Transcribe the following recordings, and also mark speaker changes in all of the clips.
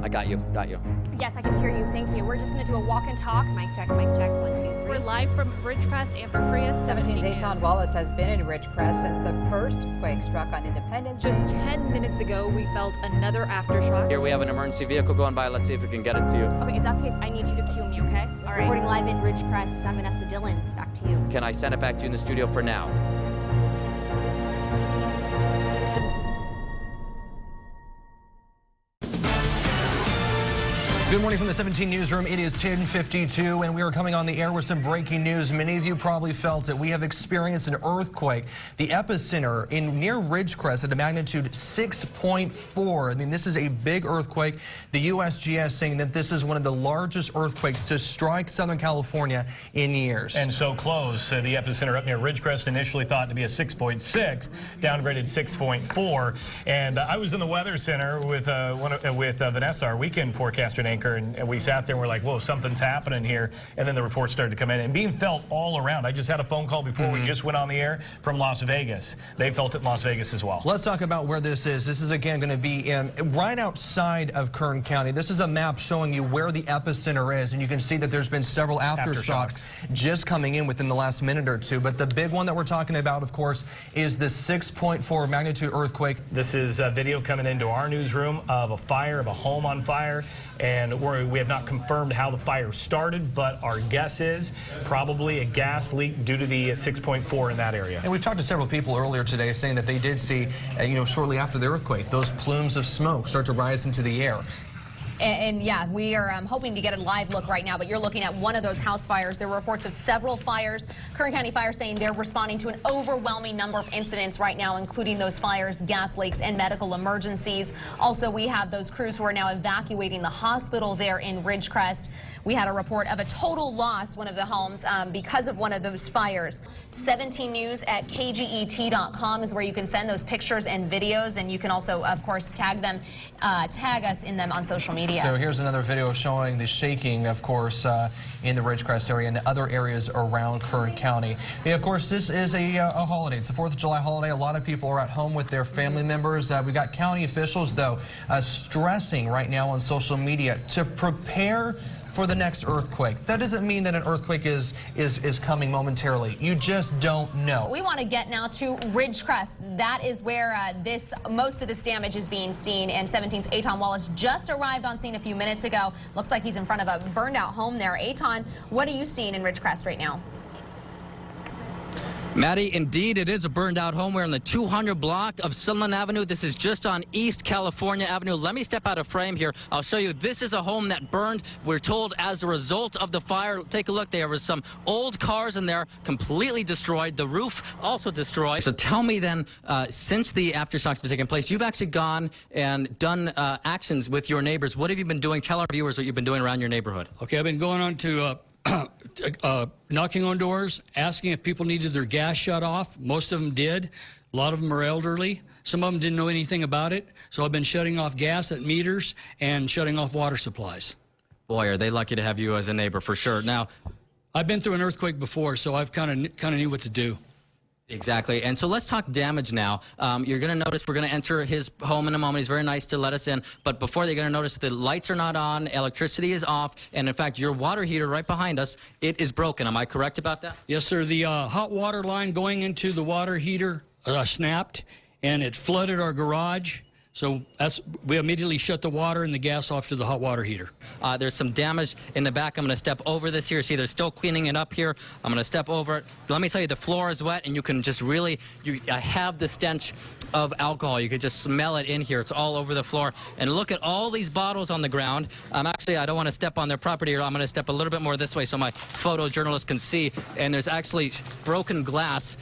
Speaker 1: I got you.
Speaker 2: Yes, I can hear you. Thank you. We're just going to do a walk and talk.
Speaker 3: Mic check, 1, 2, 3.
Speaker 4: We're live from Ridgecrest. Amber Frias, 17 News.
Speaker 5: Eitan Wallace has been in Ridgecrest since the first quake struck on Independence.
Speaker 4: Just 10 minutes ago, we felt another aftershock.
Speaker 1: Here we have an emergency vehicle going by. Let's see if we can get it to you.
Speaker 2: Okay, if that's the case, I need you to cue me, okay? All right.
Speaker 3: Reporting live in Ridgecrest, I'm Vanessa Dillon. Back to you.
Speaker 1: Can I send it back to you in the studio for now?
Speaker 6: Good morning from the 17 newsroom. It is 10:52 and we are coming on the air with some breaking news. Many of you probably felt it. We have experienced an earthquake. The epicenter near Ridgecrest at a magnitude 6.4. I mean, this is a big earthquake. The USGS saying that this is one of the largest earthquakes to strike Southern California in years.
Speaker 7: And so close. The epicenter up near Ridgecrest initially thought to be a 6.6, downgraded 6.4. And I was in the Weather Center with Vanessa, our weekend forecaster and anchor, and we sat there and we're like, whoa, something's happening here. And then the reports started to come in and being felt all around. I just had a phone call before we just went on the air from Las Vegas. They felt it in Las Vegas as well.
Speaker 6: Let's talk about where this is. This is again going to be right outside of Kern County. This is a map showing you where the epicenter is, and you can see that there's been several aftershocks just coming in within the last minute or two. But the big one that we're talking about, of course, is the 6.4 magnitude earthquake.
Speaker 7: This is a video coming into our newsroom of a fire, of a home on fire. And we have not confirmed how the fire started, but our guess is probably a gas leak due to the 6.4 in that area.
Speaker 6: And we've talked to several people earlier today saying that they did see, shortly after the earthquake, those plumes of smoke start to rise into the air.
Speaker 8: And yeah, we are hoping to get a live look right now, but you're looking at one of those house fires. There were reports of several fires. Kern County Fire saying they're responding to an overwhelming number of incidents right now, including those fires, gas leaks, and medical emergencies. Also, we have those crews who are now evacuating the hospital there in Ridgecrest. We had a report of a total loss, one of the homes, because of one of those fires. 17 News at kget.com is where you can send those pictures and videos, and you can also, of course, tag us in them on social media.
Speaker 6: So here's another video showing the shaking, of course, in the Ridgecrest area and the other areas around Kern County. And of course, this is a holiday. It's the 4th of July holiday. A lot of people are at home with their family members. We got county officials, though, stressing right now on social media to prepare for the next earthquake. That doesn't mean that an earthquake is coming momentarily. You just don't know.
Speaker 8: We want to get now to Ridgecrest. That is where most of this damage is being seen. And 17's Eitan Wallace just arrived on scene a few minutes ago. Looks like he's in front of a burned out home there. Eitan, what are you seeing in Ridgecrest right now?
Speaker 1: Maddie, indeed, it is a burned out home. We're on the 200 block of Sunland Avenue. This is just on East California Avenue. Let me step out of frame here. I'll show you. This is a home that burned, we're told, as a result of the fire. Take a look. There was some old cars in there, completely destroyed. The roof also destroyed. So tell me then, since the aftershocks have taken place, you've actually gone and done actions with your neighbors. What have you been doing? Tell our viewers what you've been doing around your neighborhood.
Speaker 9: Okay, I've been going on to knocking on doors, asking if people needed their gas shut off. Most of them did. A lot of them are elderly. Some of them didn't know anything about it. So I've been shutting off gas at meters and shutting off water supplies. Boy, are they lucky to have you as a neighbor, for sure. Now, I've been through an earthquake before, so I've kind of knew what to do.
Speaker 1: Exactly. And so let's talk damage now. You're going to notice we're going to enter his home in a moment. He's very nice to let us in. But before, they're going to notice the lights are not on, electricity is off, and in fact, your water heater right behind us, it is broken. Am I correct about that?
Speaker 9: Yes, sir. The hot water line going into the water heater snapped, and it flooded our garage. So we immediately shut the water and the gas off to the hot water heater.
Speaker 1: There's some damage in the back. I'm going to step over this here. See, they're still cleaning it up here. I'm going to step over it. Let me tell you, the floor is wet, and you can just really have the stench of alcohol. You can just smell it in here. It's all over the floor. And look at all these bottles on the ground. Actually, I don't want to step on their property here. I'm going to step a little bit more this way so my photojournalist can see. And there's actually broken glass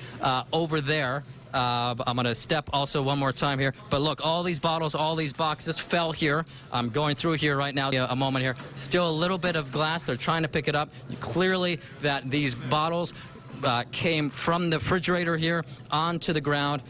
Speaker 1: over there. I'm going to step also one more time here. But look, all these bottles, all these boxes fell here. I'm going through here right now, a moment here. Still a little bit of glass. They're trying to pick it up. Clearly that these bottles came from the refrigerator here onto the ground.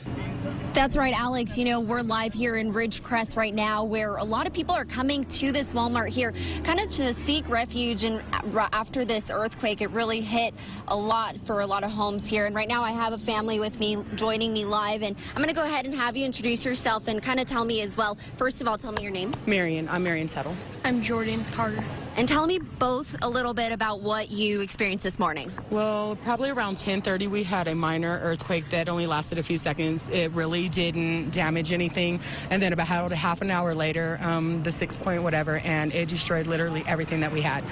Speaker 3: That's right, Alex. You know, we're live here in Ridgecrest right now, where a lot of people are coming to this Walmart here kind of to seek refuge. And after this earthquake, it really hit a lot for a lot of homes here. And right now I have a family with me joining me live. And I'm going to go ahead and have you introduce yourself and kind of tell me as well. First of all, tell me your name.
Speaker 10: Marion. I'm Marion Tuttle.
Speaker 11: I'm Jordan Carter.
Speaker 3: And tell me both a little bit about what you experienced this morning.
Speaker 10: Well, probably around 10:30, we had a minor earthquake that only lasted a few seconds. It really didn't damage anything. And then about a half an hour later, the 6 point whatever, and it destroyed literally everything that we had.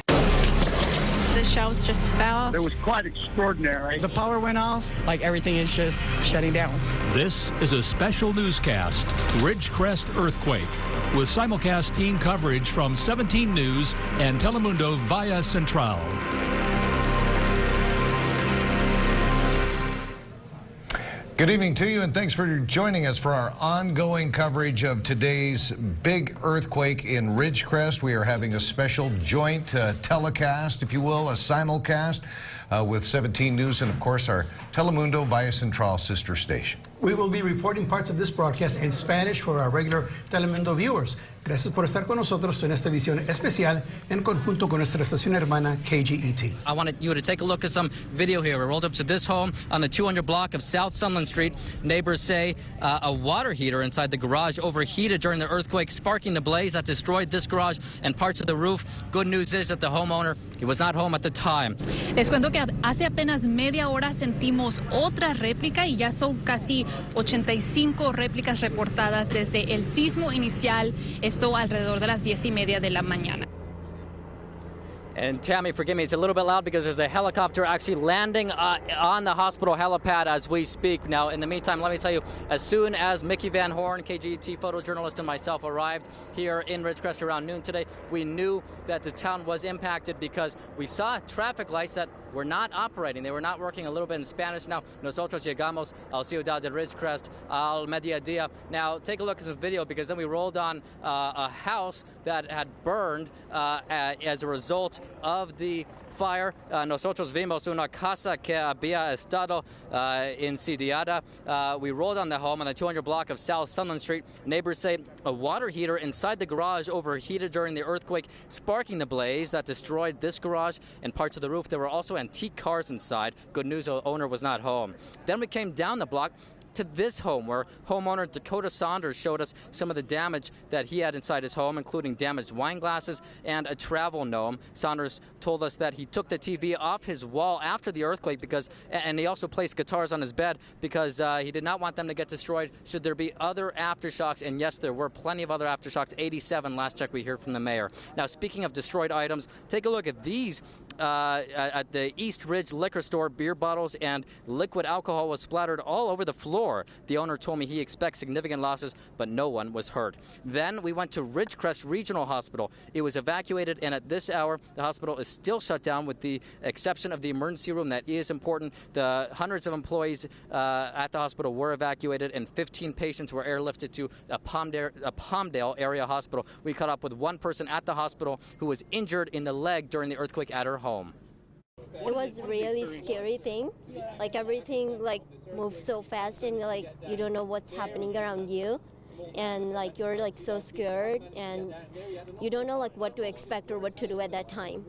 Speaker 11: The shelves just fell.
Speaker 12: It was quite extraordinary.
Speaker 10: The power went off. Like everything is just shutting down.
Speaker 13: This is a special newscast, Ridgecrest Earthquake, with simulcast team coverage from 17 News and Telemundo via Central.
Speaker 14: Good evening to you, and thanks for joining us for our ongoing coverage of today's big earthquake in Ridgecrest. We are having a special joint telecast, if you will, a simulcast with 17 News and, of course, our Telemundo via Central sister station.
Speaker 15: We will be reporting parts of this broadcast in Spanish for our regular Telemundo viewers. Gracias por estar con nosotros en esta edición especial en conjunto con nuestra estación hermana KGET.
Speaker 1: I wanted you to take a look at some video here. We rolled up to this home on the 200 block of South Sunland Street. Neighbors say a water heater inside the garage overheated during the earthquake, sparking the blaze that destroyed this garage and parts of the roof. Good news is that the homeowner, he was not home at the time.
Speaker 4: Les cuento que hace apenas media hora sentimos otra réplica y ya son casi 85 réplicas reportadas desde el sismo inicial. Esto alrededor de las 10:30 de la mañana.
Speaker 1: And Tammy, forgive me, it's a little bit loud because there's a helicopter actually landing on the hospital helipad as we speak. Now, in the meantime, let me tell you, as soon as Mickey Van Horn, KGET photojournalist, and myself arrived here in Ridgecrest around noon today, we knew that the town was impacted because we saw traffic lights that were not operating. They were not working. A little bit in Spanish now. Nosotros llegamos al ciudad de Ridgecrest al mediodía. Now, take a look at some video because then we rolled on a house that had burned as a result of the fire. Nosotros vimos una casa que había estado incendiada. We rolled on the home on the 200 block of South Sunland Street. Neighbors say a water heater inside the garage overheated during the earthquake, sparking the blaze that destroyed this garage and parts of the roof. There were also antique cars inside. Good news, the owner was not home. Then we came down the block to this home where homeowner Dakota Saunders showed us some of the damage that he had inside his home, including damaged wine glasses and a travel gnome. Saunders told us that he took the TV off his wall after the earthquake and he also placed guitars on his bed because he did not want them to get destroyed should there be other aftershocks. And yes, there were plenty of other aftershocks, 87 last check we heard from the mayor. Now, speaking of destroyed items, take a look at these. At the East Ridge liquor store, beer bottles and liquid alcohol was splattered all over the floor. The owner told me he expects significant losses, but no one was hurt. Then we went to Ridgecrest Regional Hospital. It was evacuated, and at this hour, the hospital is still shut down with the exception of the emergency room. That is important. The hundreds of employees at the hospital were evacuated, and 15 patients were airlifted to a Palmdale area hospital. We caught up with one person at the hospital who was injured in the leg during the earthquake at her home.
Speaker 16: It was a really scary thing. Like everything moves so fast and you don't know what's happening around you. And you're so scared and you don't know what to expect or what to do at that time.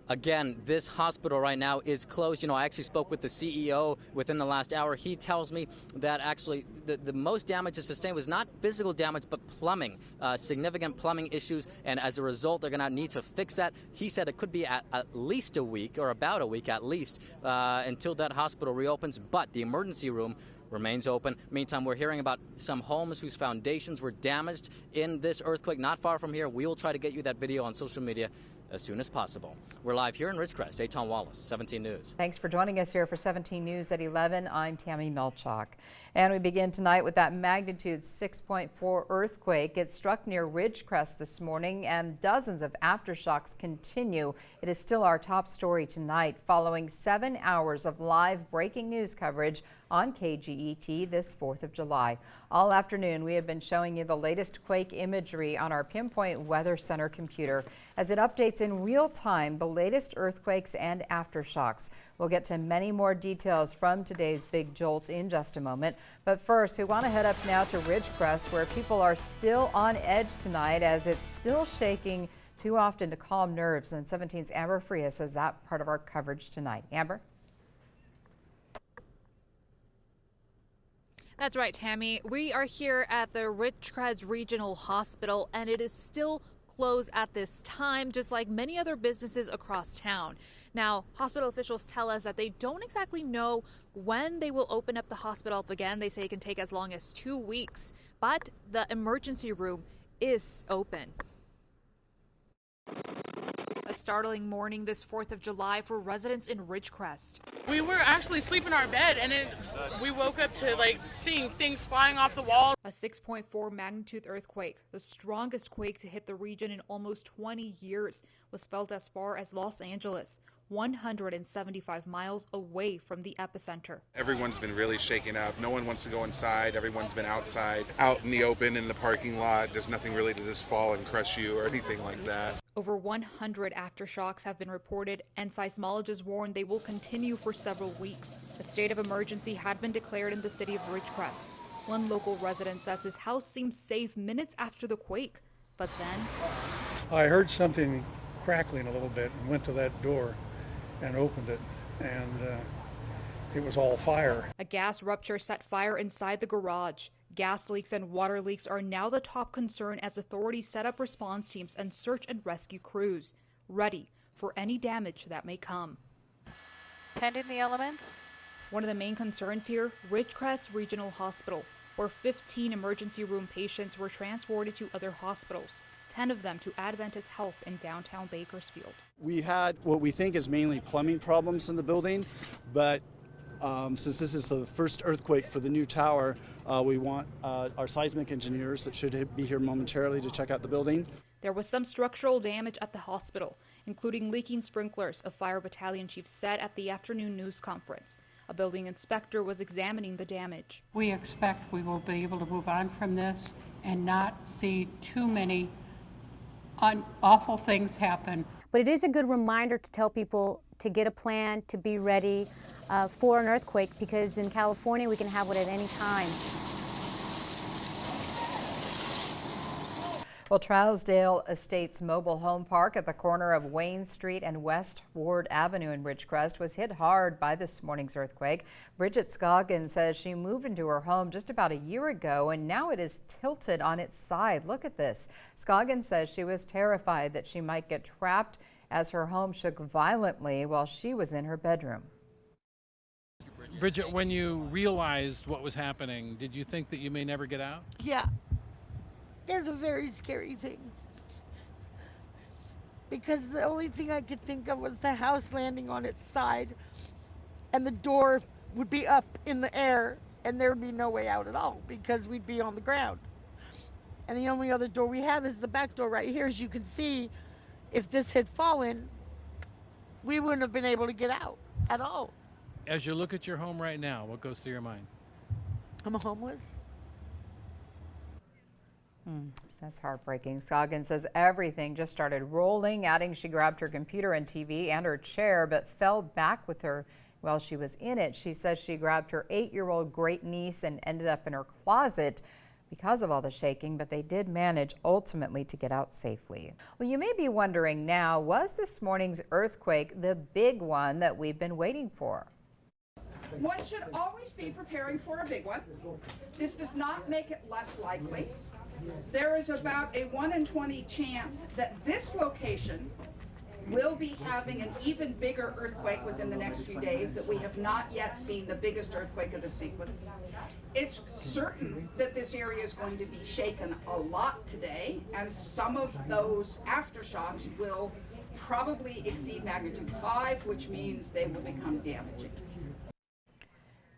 Speaker 1: Again, this hospital right now is closed. You know, I actually spoke with the CEO within the last hour. He tells me that actually the most damage is sustained was not physical damage, but plumbing, significant plumbing issues. And as a result, they're going to need to fix that. He said it could be at least a week or about a week at least until that hospital reopens. But the emergency room remains open. Meantime, we're hearing about some homes whose foundations were damaged in this earthquake not far from here. We will try to get you that video on social media as soon as possible. We're live here in Ridgecrest. Eitan Wallace, 17 News.
Speaker 5: Thanks for joining us here for 17 News at 11. I'm Tammy Melchak. And we begin tonight with that magnitude 6.4 earthquake. It struck near Ridgecrest this morning, and dozens of aftershocks continue. It is still our top story tonight, following 7 hours of live breaking news coverage on KGET this 4th of July. All afternoon, we have been showing you the latest quake imagery on our Pinpoint Weather Center computer as it updates in real time the latest earthquakes and aftershocks. We'll get to many more details from today's big jolt in just a moment. But first, we want to head up now to Ridgecrest, where people are still on edge tonight as it's still shaking too often to calm nerves. And 17's Amber Frias has that part of our coverage tonight. Amber?
Speaker 4: That's right, Tammy. We are here at the Ridgecrest Regional Hospital, and it is still closed at this time, just like many other businesses across town. Now, hospital officials tell us that they don't exactly know when they will open up the hospital up again. They say it can take as long as 2 weeks, but the emergency room is open. A startling morning this 4th of July for residents in Ridgecrest.
Speaker 10: We were actually asleep in our bed, and we woke up to seeing things flying off the wall.
Speaker 4: A 6.4 magnitude earthquake, the strongest quake to hit the region in almost 20 years, was felt as far as Los Angeles, 175 miles away from the epicenter.
Speaker 12: Everyone's been really shaken up. No one wants to go inside. Everyone's been outside, out in the open, in the parking lot. There's nothing really to just fall and crush you or anything like that.
Speaker 4: Over 100 aftershocks have been reported, and seismologists warn they will continue for several weeks. A state of emergency had been declared in the city of Ridgecrest. One local resident says his house seemed safe minutes after the quake, but then
Speaker 17: I heard something crackling a little bit and went to that door and opened it, and it was all fire.
Speaker 4: A gas rupture set fire inside the garage. Gas leaks and water leaks are now the top concern as authorities set up response teams and search and rescue crews, ready for any damage that may come.
Speaker 11: Pending the elements.
Speaker 4: One of the main concerns here, Ridgecrest Regional Hospital, where 15 emergency room patients were transported to other hospitals, 10 of them to Adventist Health in downtown Bakersfield.
Speaker 18: We had what we think is mainly plumbing problems in the building, but since this is the first earthquake for the new tower, we want our seismic engineers that should be here momentarily to check out the building.
Speaker 4: There was some structural damage at the hospital, including leaking sprinklers, a fire battalion chief said at the afternoon news conference. A building inspector was examining the damage.
Speaker 19: We expect we will be able to move on from this and not see too many awful things happen.
Speaker 20: But it is a good reminder to tell people to get a plan, to be ready for an earthquake, because in California we can have one at any time.
Speaker 5: Well, Trousdale Estates Mobile Home Park at the corner of Wayne Street and West Ward Avenue in Ridgecrest was hit hard by this morning's earthquake. Bridget Scoggins says she moved into her home just about a year ago, and now it is tilted on its side. Look at this. Scoggins says she was terrified that she might get trapped as her home shook violently while she was in her bedroom.
Speaker 21: Bridget, when you realized what was happening, did you think that you may never get out?
Speaker 22: Yeah. That's a very scary thing, because the only thing I could think of was the house landing on its side and the door would be up in the air and there would be no way out at all because we'd be on the ground. And the only other door we have is the back door right here. As you can see, if this had fallen, we wouldn't have been able to get out at all.
Speaker 21: As you look at your home right now, what goes through your mind?
Speaker 22: I'm homeless.
Speaker 5: That's heartbreaking. Scoggins says everything just started rolling, adding she grabbed her computer and TV and her chair, but fell back with her while she was in it. She says she grabbed her 8-year-old great niece and ended up in her closet because of all the shaking, but they did manage ultimately to get out safely. Well, you may be wondering now, was this morning's earthquake the big one that we've been waiting for?
Speaker 23: One should always be preparing for a big one. This does not make it less likely. There is about a 1 in 20 chance that this location will be having an even bigger earthquake within the next few days, that we have not yet seen the biggest earthquake of the sequence. It's certain that this area is going to be shaken a lot today, and some of those aftershocks will probably exceed magnitude 5, which means they will become damaging.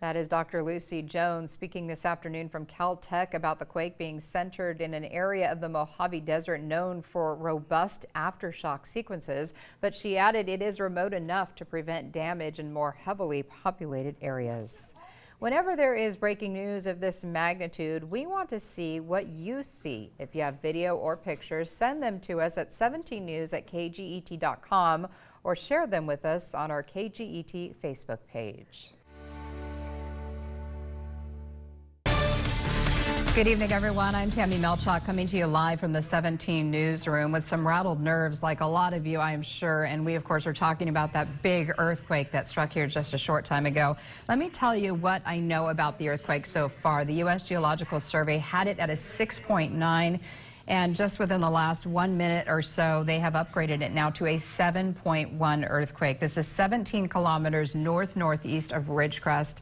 Speaker 5: That is Dr. Lucy Jones speaking this afternoon from Caltech about the quake being centered in an area of the Mojave Desert known for robust aftershock sequences, but she added it is remote enough to prevent damage in more heavily populated areas. Whenever there is breaking news of this magnitude, we want to see what you see. If you have video or pictures, send them to us at 17news@kget.com or share them with us on our KGET Facebook page. Good evening, everyone. I'm Tammy Melchak coming to you live from the 17 newsroom with some rattled nerves like a lot of you, I am sure. And we, of course, are talking about that big earthquake that struck here just a short time ago. Let me tell you what I know about the earthquake so far. The U.S. Geological Survey had it at a 6.9. And just within the last 1 minute or so, they have upgraded it now to a 7.1 earthquake. This is 17 kilometers northeast of Ridgecrest.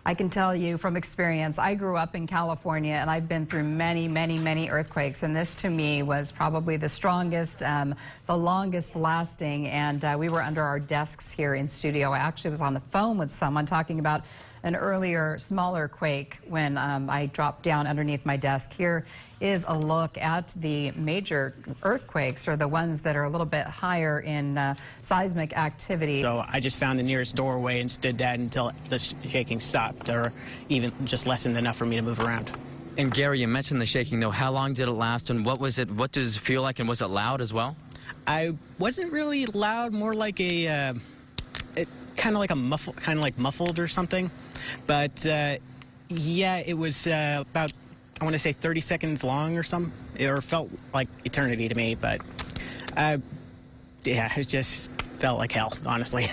Speaker 5: I can tell you from experience, I grew up in California and I've been through many earthquakes, and this to me was probably the strongest, the longest lasting, and we were under our desks here in studio. I actually was on the phone with someone talking about an earlier, smaller quake when I dropped down underneath my desk. Here is a look at the major earthquakes, or the ones that are a little bit higher in seismic activity.
Speaker 2: So I just found the nearest doorway and stood that until the shaking stopped, or even just lessened enough for me to move around.
Speaker 1: And Gary, you mentioned the shaking, though. How long did it last, and what was it? What does it feel like, and was it loud as well?
Speaker 2: I wasn't really loud, more like a, kind of like a muffled or something. But yeah, it was about, I want to say 30 seconds long or something, or felt like eternity to me. But yeah, it just felt like hell, honestly.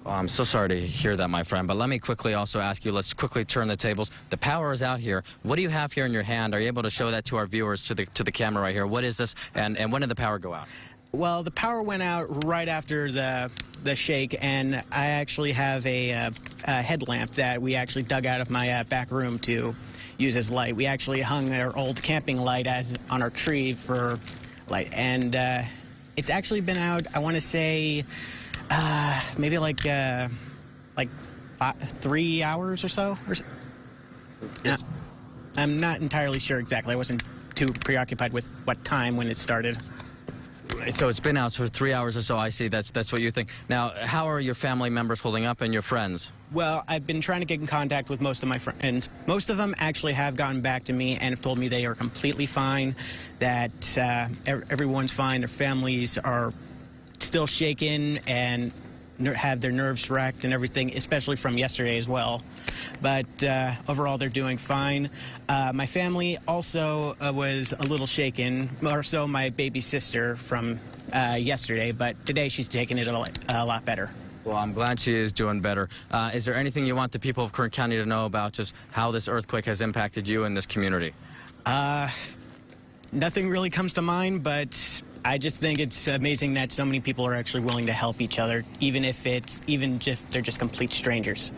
Speaker 1: Well, I'm so sorry to hear that, my friend. But let me quickly also ask you, let's quickly turn the tables. The power is out here. What do you have here in your hand? Are you able to show that to our viewers, to the camera right here? What is this, and when did the power go out?
Speaker 2: Well, the power went out right after the shake, and I actually have a headlamp that we actually dug out of my back room to use as light. We actually hung our old camping light on our tree for light, and it's actually been out, I want to say, maybe like 3 hours or so. I'm not entirely sure exactly. I wasn't too preoccupied with what time when it started.
Speaker 1: So it's been out for 3 hours or so. I see. That's what you think. Now, how are your family members holding up, and your friends?
Speaker 2: Well, I've been trying to get in contact with most of my friends. Most of them actually have gotten back to me and have told me they are completely fine, that everyone's fine, their families are still shaken and have their nerves wrecked and everything, especially from yesterday as well. But overall, they're doing fine. My family also was a little shaken, more so my baby sister from yesterday, but today she's taking it a lot better.
Speaker 1: Well, I'm glad she is doing better. Is there anything you want the people of Kern County to know about just how this earthquake has impacted you in this community?
Speaker 2: Nothing really comes to mind, but I just think it's amazing that so many people are actually willing to help each other, even if they're just complete strangers.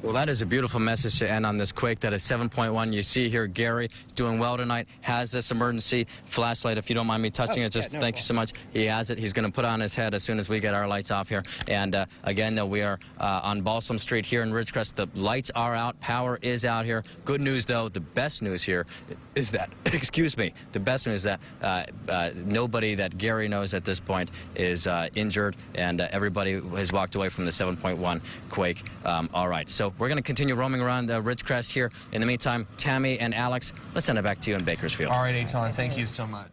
Speaker 1: Well, that is a beautiful message to end on this quake. That is 7.1. You see here, Gary doing well tonight, has this emergency flashlight. If you don't mind me touching it, just thank you so much. He has it. He's going to put it on his head as soon as we get our lights off here. And again, though, we are on Balsam Street here in Ridgecrest. The lights are out. Power is out here. Good news, though. The best news here is that, excuse me, the best news is that nobody that Gary knows at this point is injured, and everybody has walked away from the 7.1 quake. All right, so we're going to continue roaming around Ridgecrest here. In the meantime, Tammy and Alex, let's send it back to you in Bakersfield.
Speaker 6: All right, Eitan, thank you so much.